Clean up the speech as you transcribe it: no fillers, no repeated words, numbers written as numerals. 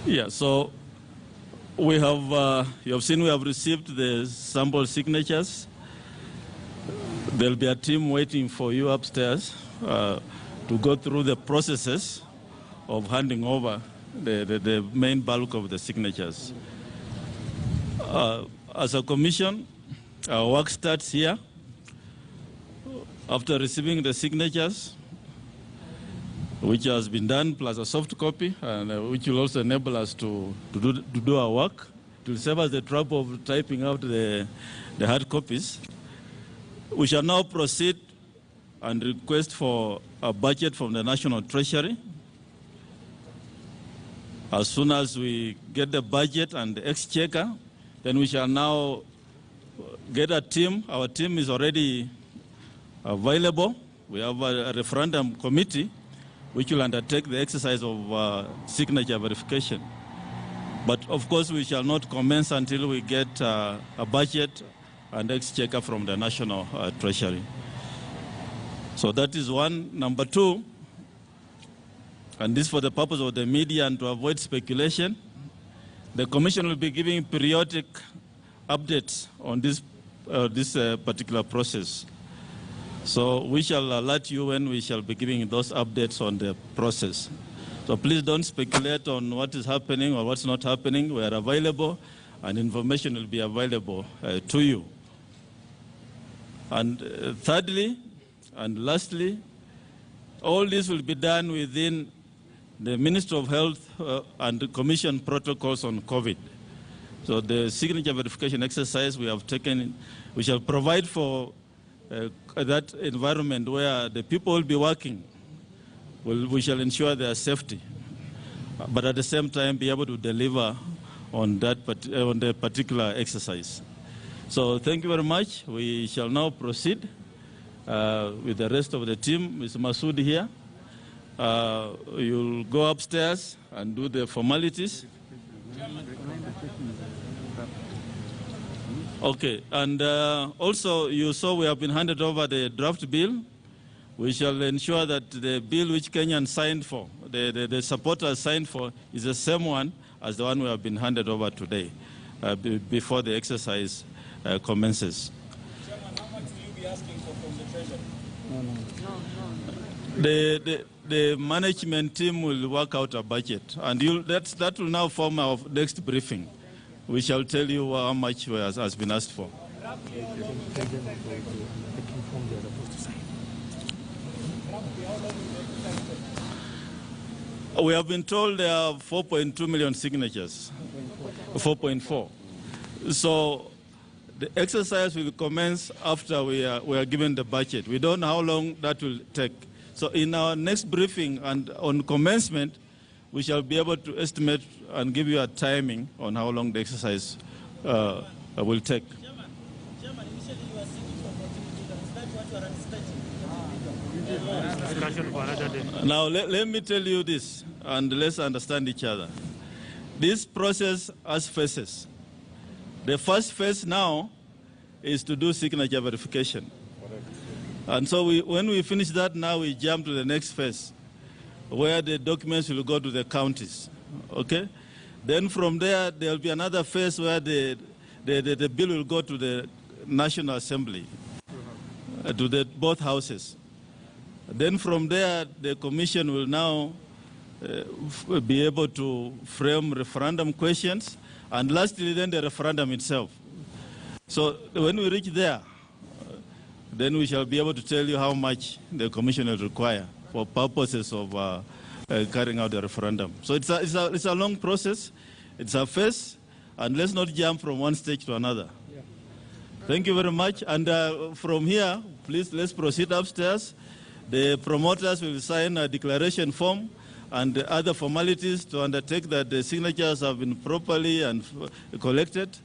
Yeah, so we have, you have seen we have received the sample signatures. There'll be a team waiting for you upstairs to go through the processes of handing over the main bulk of the signatures. As a commission, our work starts here. After receiving the signatures, which has been done, plus a soft copy, and which will also enable us to do our work. It will save us the trouble of typing out the hard copies. We shall now proceed and request for a budget from the National Treasury. As soon as we get the budget and the exchequer, then we shall now get a team. Our team is already available. We have a referendum committee which will undertake the exercise of signature verification. But of course, we shall not commence until we get a budget and exchequer from the National Treasury. So that is one. Number two, and this for the purpose of the media and to avoid speculation, the Commission will be giving periodic updates on this particular process. So we shall alert you when we shall be giving those updates on the process. So please don't speculate on what is happening or what's not happening. We are available and information will be available to you. And thirdly and lastly, all this will be done within the Ministry of Health and the Commission protocols on COVID. So the signature verification exercise we have taken, we shall provide for that environment where the people will be working. We shall ensure their safety, but at the same time be able to deliver on the particular exercise. So thank you very much. We shall now proceed with the rest of the team. Mr. Masood here. You'll go upstairs and do the formalities. Okay, and also you saw we have been handed over the draft bill. We shall ensure that the bill which Kenyans signed for, the supporters signed for, is the same one as the one we have been handed over today, before the exercise commences. Chairman, how much will you be asking for from the Treasury? The management team will work out a budget, and that will now form our next briefing. We shall tell you how much has been asked for. We have been told there are 4.2 million signatures, 4.4. So the exercise will commence after we are given the budget. We don't know how long that will take. So in our next briefing and on commencement, we shall be able to estimate and give you a timing on how long the exercise will take. Chairman, initially you were seeking for 14 million. Is that what you are anticipating? Now, let me tell you this, and let's understand each other. This process has phases. The first phase now is to do signature verification. And so when we finish that, now we jump to the next phase, where the documents will go to the counties, okay? Then from there, there will be another phase where the bill will go to the National Assembly, to both houses. Then from there, the Commission will now be able to frame referendum questions, and lastly, then the referendum itself. So when we reach there, then we shall be able to tell you how much the Commission will require for purposes of carrying out the referendum. So it's a long process, it's a phase, and let's not jump from one stage to another. Yeah. Thank you very much. And from here, please, let's proceed upstairs. The promoters will sign a declaration form and other formalities to undertake that the signatures have been properly and collected,